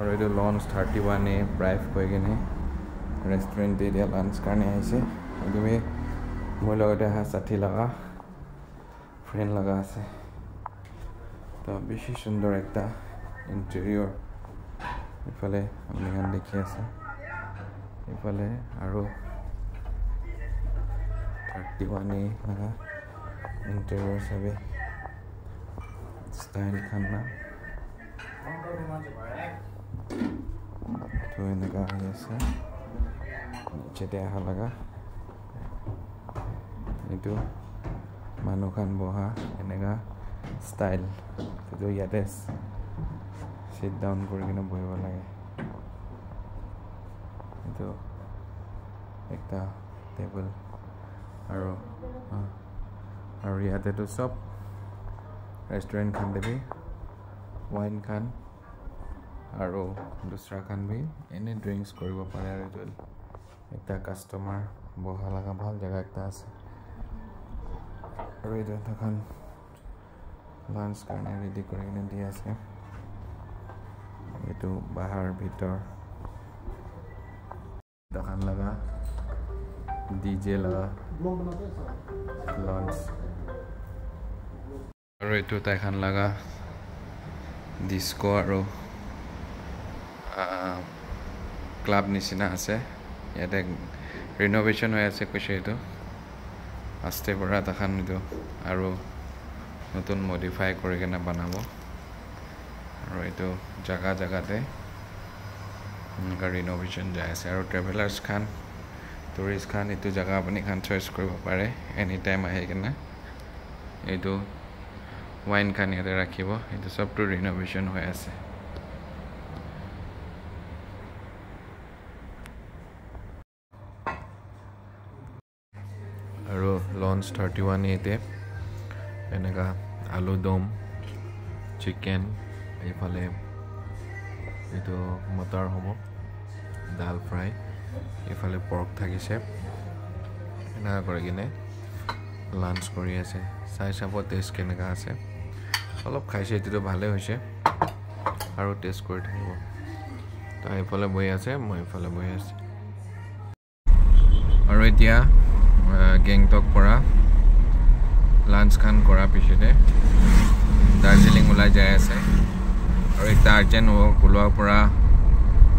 আৰু এইটো launch 31A ব্ৰাইভ কৈ কিনে ৰেষ্টুৰেণ্ট এতিয়া লাঞ্চ কাৰণে আহিছে তুমি মোৰ লগতে অহা সাথী লগা ফ্ৰেণ্ড লগা আছে তো বেছি সুন্দৰ একটা ইণ্টেৰিয়ৰ ইফালে আপুনি দেখি আছে ইফালে আৰু 31A লগা ইণ্টেৰিয়ৰ সবে স্টাইল খানা तो এনেকা হৈ আছে নিচেতে আহা লগা এইটো মানুহখান বহা এনেকা স্টাইল তো ইয়াতে সিট ডাউন কৰি কিনে বহিব লাগে এইটো একটা টেবল আৰু ইয়াতেতো সব ৰেষ্টুৰেণ্ট খান দেবি वाइन खान और दूसरा खान भी एने ड्रिंक्स কৰিব পাৰে আৰু এইটো একটা কাস্টমাৰ বহা লগা ভাল জায়গা একটা আছে আৰু এইটো তখন লাঞ্চ কাৰণে ৰেডি কৰি কিনে দি আছে এইটো বাহাৰ ভিতৰ তখন লগা ডিজে লগা লঞ্চ আৰু এইটো তাইখান লগা ডিস্কো আৰু ক্লাব নিচিনা আছে ইয়াতে ৰিনোভেশ্যন হৈ আছে কৈছে এইটো আস্তে পৰা তাখান এইটো আৰু নতুন মডিফাই কৰি কিনে বনাব আৰু এইটো জাগাতে ৰিনোভেশ্যন যাই আছে আৰু ট্ৰেভেলাৰ্ছ খান টুৰিষ্ট খান এইটো জাগা আপুনি খান চইচ কৰিব পাৰে এনি টাইম আহি কিনে এইটো वाइन खान ইয়াতে ৰাখিব এইটো সবটো ৰিনোভেশ্যন হৈ আছে আৰু লঞ্চ 31A তে এনেকা আলু দম চিকেন এইফালে এইটো মটৰ হ'ব দাল ফ্ৰাই এইফালে পৰ্ক থাকিছে এনেকা কৰি কিনে লাঞ্চ কৰি আছে চাই চাব টেষ্ট কেনেকা আছে অলপ খাইছে এইটো ভালে হৈছে আৰু টেষ্ট কৰি থাকিব তো এইফালে বহি আছে মই এইফালে বহি আছে আৰু এতিয়া গেংটক পৰা লাঞ্চ খান কৰা পিছতে দাৰ্জিলিং ওলাই যাই আছে আৰু একটা আৰ্জেণ্ট ওলোৱাৰ পৰা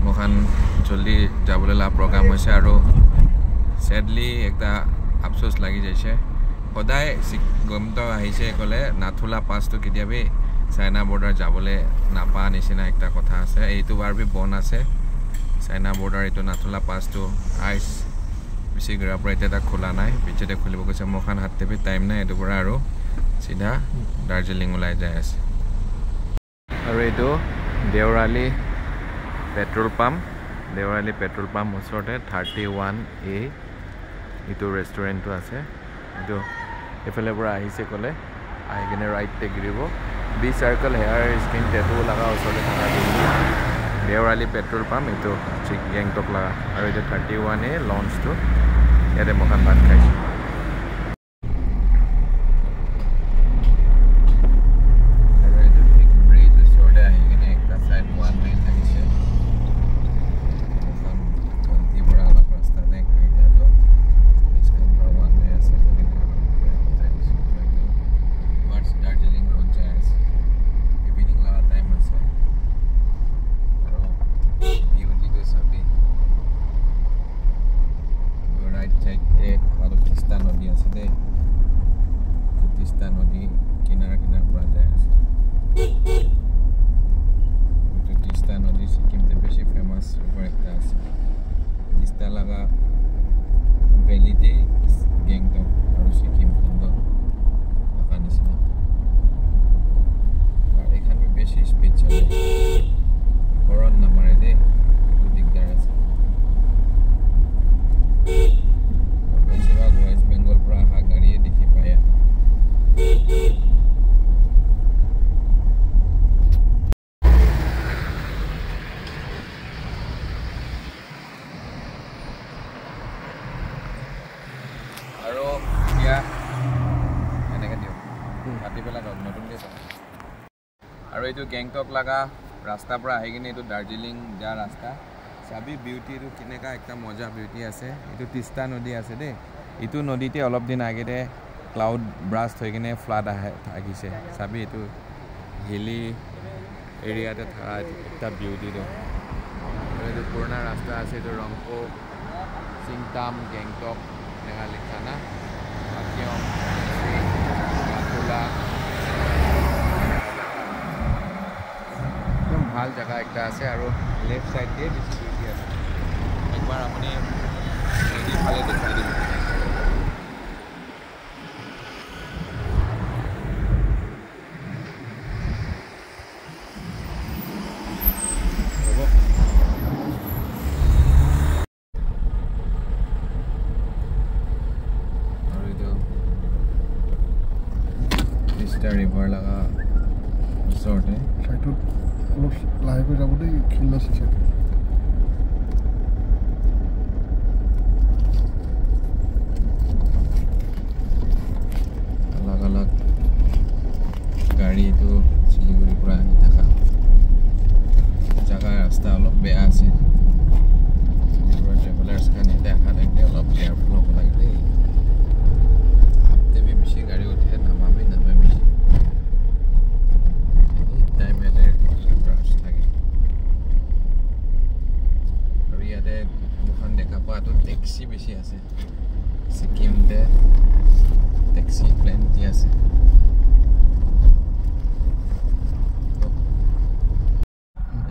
মোখান জলদি যাবলৈ লা প্ৰগ্ৰাম হৈছে আৰু চেডলি একটা আফসোস লাগি যাইছে সদায় গমটো আহিছে ক'লে নাথুলা পাছটো কেতিয়াবা চাইনা বৰ্ডাৰ যাবলৈ নাপা নিচিনা একটা কথা আছে এইটো বাৰ বি বন আছে চাইনা বৰ্ডাৰ এইটো নাথুলা পাছটো আইচ বেছি গৰা পৰা এটা খোলা নাই পিছতে খুলিব কৈছে মোখান হাতে বি টাইম নাই এইটো পৰা আৰু সিধা দাৰ্জিলিং ওলাই যাই আছে আৰু এইটো দেওৰালি পেট্ৰল পাম্প ওচৰতে 31A এইটো ৰেষ্টুৰেণ্টটো আছে এইটো এফালে পৰা আহিছে ক'লে আহি কিনে ৰাইটতে ঘূৰিব বি চাৰ্কল হেয়াৰ স্কিন টেটু লগা ওচৰতে থকা দেওৰালি পেট্ৰল পাম্প এইটো গেংটক লগা আৰু এইটো 31A লঞ্চটো ইয়াতে মোখান ভাত খাইছে আৰু এইটো ঠিক ব্ৰিজ ওচৰতে আহি কিনে একটা চাইড 1 লাইন লাগিছে পৰা অলপ ৰাস্তাতে খাইটো दार्जिलिंग रोड जाए इवनिंग लगा टाइम আছে আৰু বিউটি তো সবই ৰাইট সাইড তে আৰু তিস্তা নদী আছে দে তিস্তা নদী কিনাৰা পৰা যায় আছে তো তিস্তা নদী সিকিমতে বেশি ফেমাস ৰিভাৰ একটা আছে তিস্তা লাগা ভ্যালিতে গেংটক আৰু সিকিম খন্দ নিচিনা এখানে বেশি স্পিড চলে হৰন নামাৰে দে দিগদাৰ আছে বেশিৰভাগ ওয়েস্ট বেঙ্গল পৰা আহা গাড়িয়ে দেখি পায় আৰু এতিয়া এনেকে দিও কাটি পেলাই নতুনকে আৰু এইটো গেংটক লগা ৰাস্তাৰ পৰা আহি কিনে এইটো দাৰ্জিলিং যোৱা ৰাস্তা চাবি বিউটি এইটো কেনেকুৱা একটা মজা বিউটি আছে এইটো তিষ্টা নদী আছে দেই এইটো নদীতে অলপ দিন আগতে ক্লাউড ব্ৰাষ্ট হৈ কিনে ফ্লাড আহিছে চাবি এইটো হিলি এৰিয়াতে থকা এটা বিউটিটো এইটো পুৰণা ৰাস্তা আছে এইটো ৰংপো চিংটাম গেংটক এনেকুৱা লিখা না পাকিয়ং বাথুলা একদম ভাল জেগা একটা আছে আৰু লেফ্ট সাইড দিয়ে বেছি বিউটি আছে একবাৰ আপুনি এইফালে দেখাই দিব ৰিভাৰ লগা ওচৰতে সাইডত অলপ লাহেকৈ যাব দেই খিল্লা চিছে अलग अलग गाड़ी तो सिलीगुड़ी पूरा आही था जगह रास्ता अलग बेया আছে ट्रेवलर्स का नहीं देखा देखते अलग केयरफुल हो लगे दे आपते भी बेसी गाड़ी उठे नामा भी बेसी टाइम एले ब्राश থাকে আৰু ইয়াতে দুখন দেখা পোৱা তো ট্যাক্সি বেছি আছে সিকিমতে ট্যাক্সি প্লেনটি আছে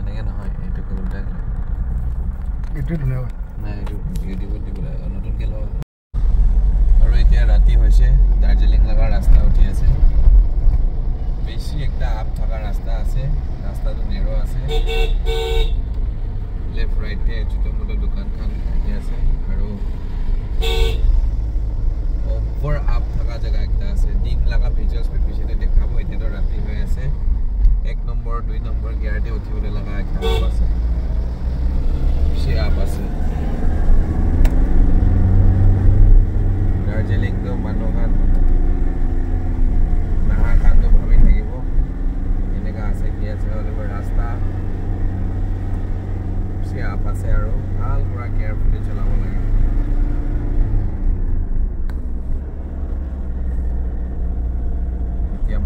এনেকে নহয় এইটো কোনটা এইটো ধুনীয়া হয় নাই এইটো ভিডিঅ' দিব লাগে নতুনকৈ লোৱা আৰু এতিয়া ৰাতি হৈছে দাৰ্জিলিং লগা ৰাস্তা উঠি আছে বেছি একটা আপ থকা ৰাস্তা আছে ৰাস্তাটো নেৰো আছে লেফ্ট ৰাইটে ছোট মোটো দোকানখন থাকি আছে আৰু ওপৰ আপ থকা জেগা একটা আছে দিন লগা ভিজুয়ালস পে পিছতে দেখাব এতিয়াতো ৰাতি হৈ আছে 1 নম্বৰ 2 নম্বৰ গিয়াৰতে উঠিবলৈ লগা একটা আপ আছে বেছি আপ আছে দাৰ্জিলিং তো মানুহৰ নাহা কাণ্ড ভাবি থাকিব এনেকা আছে কি আছে অলপ ৰাস্তা বেছি আপ আছে আৰু ভাল পুৰা কেয়াৰফুলি চলাব লাগে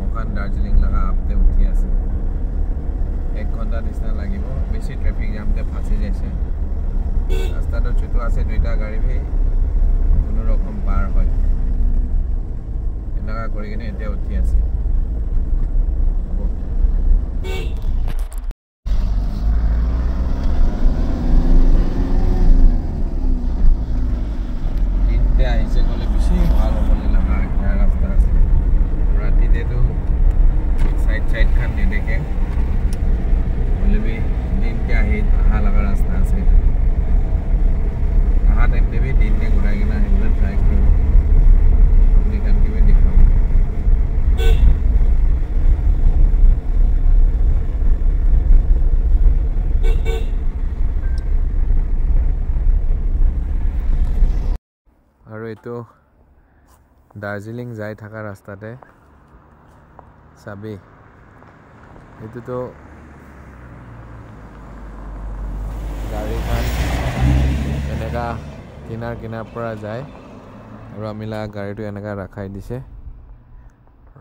মকান দাৰ্জিলিং লগা আপতে উঠি আছে 1 ঘণ্টা নিচিনা লাগিব বেছি ট্ৰেফিক জামতে ফাঁচি যাইছে ৰাস্তাটো ছোটো আছে দুইটা গাড়ী ভি কোনো ৰকম পাৰ হয় এনেকা কৰি কিনে এতিয়া উঠি আছে দিনতে আহিছে গ'লে বেছি ভাল হ'বলৈ লগা একটা ৰাস্তা আছে ৰাতিতেতো সাইড খান নেদেখে হ'লে বি দিনতে অহা লগা ৰাস্তা আছে অহা টাইমতে বি দিনতে ঘূৰাই কিনে আহিবলৈ ট্ৰাই কৰিব আপুনি কাম কিবা দেখাব আৰু এইটো দাৰ্জিলিং যাই থকা ৰাস্তাতে চাবি এইটোতো গাড়ীখন এনেকা কিনাৰ পৰা যায় আৰু আমিলা গাড়ীটো এনেকা ৰাখাই দিছে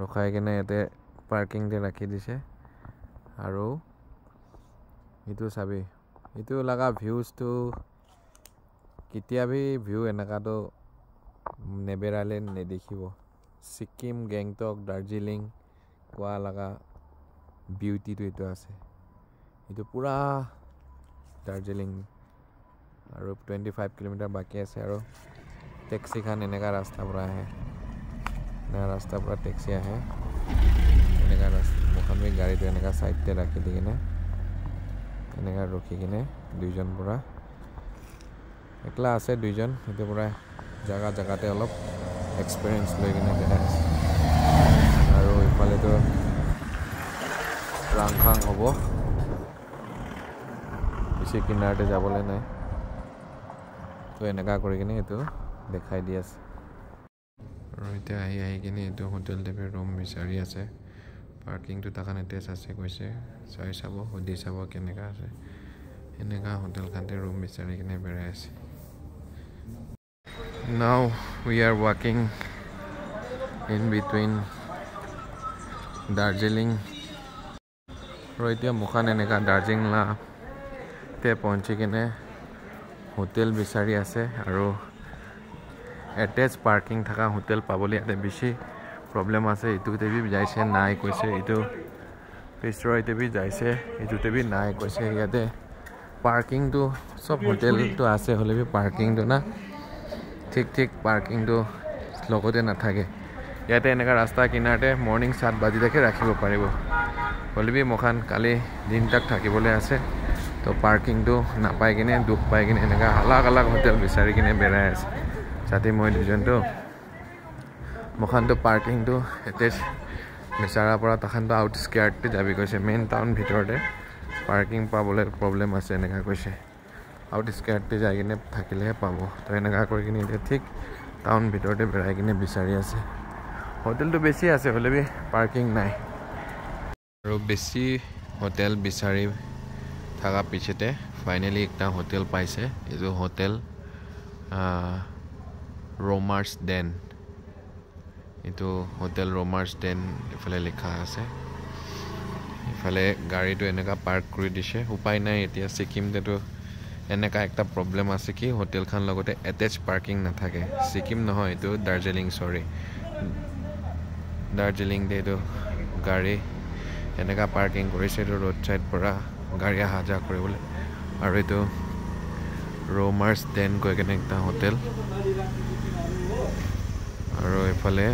ৰখাই কিনে ইয়াতে পাৰ্কিংতে ৰাখি দিছে আৰু এইটো চাবি এইটো লগা ভিউজটো কেতিয়াবি ভিউ এনেকাটো নেবেৰালে নেদেখিব সিকিম গেংটক দাৰ্জিলিং কোৱা লগা বিউটিটো এইটো আছে এইটো পুৰা দাৰ্জিলিং আৰু 25 কিলোমিটাৰ বাকি আছে আৰু টেক্সি খান এনেকা ৰাস্তা পৰা আহে না ৰাস্তা পৰা টেক্সি আহে এনেকা ৰাস্তা মোখানবি গাড়ীটো এনেকা সাইডতে ৰাখি দি কিনে এনেকা ৰখি কিনে দুইজন পৰা একলা আছে দুইজন সেইটো পৰা জাগাতে অলপ এক্সপেৰিয়েন্স লৈ কিনে দেখাই আছে আৰু ইফালেতো ৰাংখাং হ'ব বেছি কিনাৰতে যাবলৈ নাই তো এনেকা কৰি কিনে এইটো দেখাই দি আছে আৰু এতিয়া আহি কিনে এইটো হোটেল টাইপৰ ৰুম বিচাৰি আছে পাৰ্কিংটো তাকান এটেচ আছে কৈছে চাই চাব সুধি চাব কেনেকা আছে এনেকা হোটেল খানতে ৰুম বিচাৰি কিনে বেৰাই আছে Now we are walking in between Darjeeling আৰু এতিয়া মুখান এনেকা দাৰ্জিলিং লা তে পਹੁঁচি কিনে হোটেল বিচাৰি আছে আৰু এটেচ পাৰ্কিং থকা হোটেল পাবলৈ ইয়াতে বেছি প্ৰব্লেম আছে ইটোতে বি যাইছে নাই কৈছে ইটো পিছৰতে বি যাইছে ইটোতে বি নাই কৈছে ইয়াতে পাৰ্কিংটো সব হোটেলটো আছে হ'লে বি পাৰ্কিংটো না ঠিক পাৰ্কিংটো লগতে নাথাকে ইয়াতে এনেকা ৰাস্তা কিনাৰতে মৰ্নিং 7 বাজিলৈকে ৰাখিব পাৰিব হ'লে বি মুখান কালি দিন তাক থাকিবলৈ আছে তো পাৰ্কিংটো নাপাই কিনে দুখ পাই কিনে এনেকা আলাগ হোটেল বিচাৰি কিনে বেৰাই আছে যাতে মই দুজনটো মুখানটো পাৰ্কিংটো এটেচ বিচাৰাৰ পৰা তাখানটো আউটস্কাৰ্টতে যাবি কৈছে মেইন টাউন ভিতৰতে পাৰ্কিং পাবলৈ প্ৰব্লেম আছে এনেকা কৈছে আউটস্কাৰ্টতে যাই কিনে থাকিলেহে পাব তো এনেকা কৰি কিনে এতিয়া ঠিক টাউন ভিতৰতে বেৰাই কিনে বিচাৰি আছে হোটেলটো বেছি আছে হ'লে বি পাৰ্কিং নাই আৰু বেছি হোটেল বিচাৰি থাকা পিছতে ফাইনেলি একটা হোটেল পাইছে এইটো হোটেল ৰোমাৰ্ছ ডেন এইটো হোটেল ৰোমাৰ্ছ ডেন ইফালে লিখা আছে ইফালে গাড়ীটো এনেকা পাৰ্ক কৰি দিছে উপায় নাই এতিয়া ছিকিমতেতো এনেকা একটা প্ৰব্লেম আছে কি হোটেলখন লগতে এটেচ পাৰ্কিং নাথাকে ছিকিম নহয় এইটো দাৰ্জিলিং সৰি দাৰ্জিলিং দে এইটো গাড়ী এনেকা পাৰ্কিং কৰিছে এইটো ৰোড সাইড পৰা গাড়ী অহা যোৱা কৰিবলৈ আৰু এইটো ৰোমাৰ্ছ ডেন কৈ কেনে একটা হোটেল আৰু এইফালে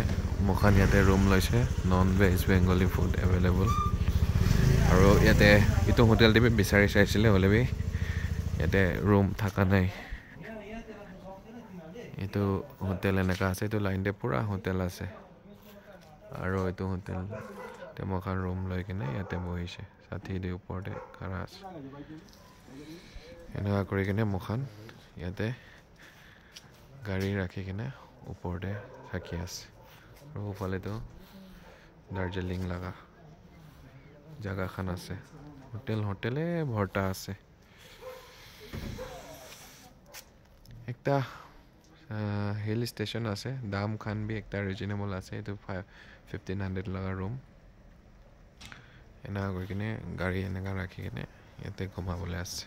মুখান ইয়াতে ৰুম লৈছে non veg Bengali food available আৰু ইয়াতে এইটো হোটেলটো বিচাৰি চাইছিলে হ'লে বি ইয়াতে ৰুম থকা নাই এইটো হোটেল এনেকা আছে এইটো লাইনতে পুৰা হোটেল আছে আৰু এইটো হোটেল মুখান ৰুম লৈ কিনে ইয়াতে বহিছে ছাতি দি ওপৰতে খাৰা আছে এনেকা কৰি কিনে মুখান ইয়াতে গাড়ী ৰাখি কিনে ওপৰতে থাকি আছে আৰু ওফালেতো দাৰ্জিলিং লগা জাগাখান আছে হোটেলে ভৰ্তা আছে একটা হিল ষ্টেচন আছে দাম খান বি একটা ৰিজনেবল আছে এইটো 1500 লগা ৰুম এনেকা কৰি কিনে গাড়ী এনেকা ৰাখি কিনে ইয়াতে ঘুমাবলৈ আছে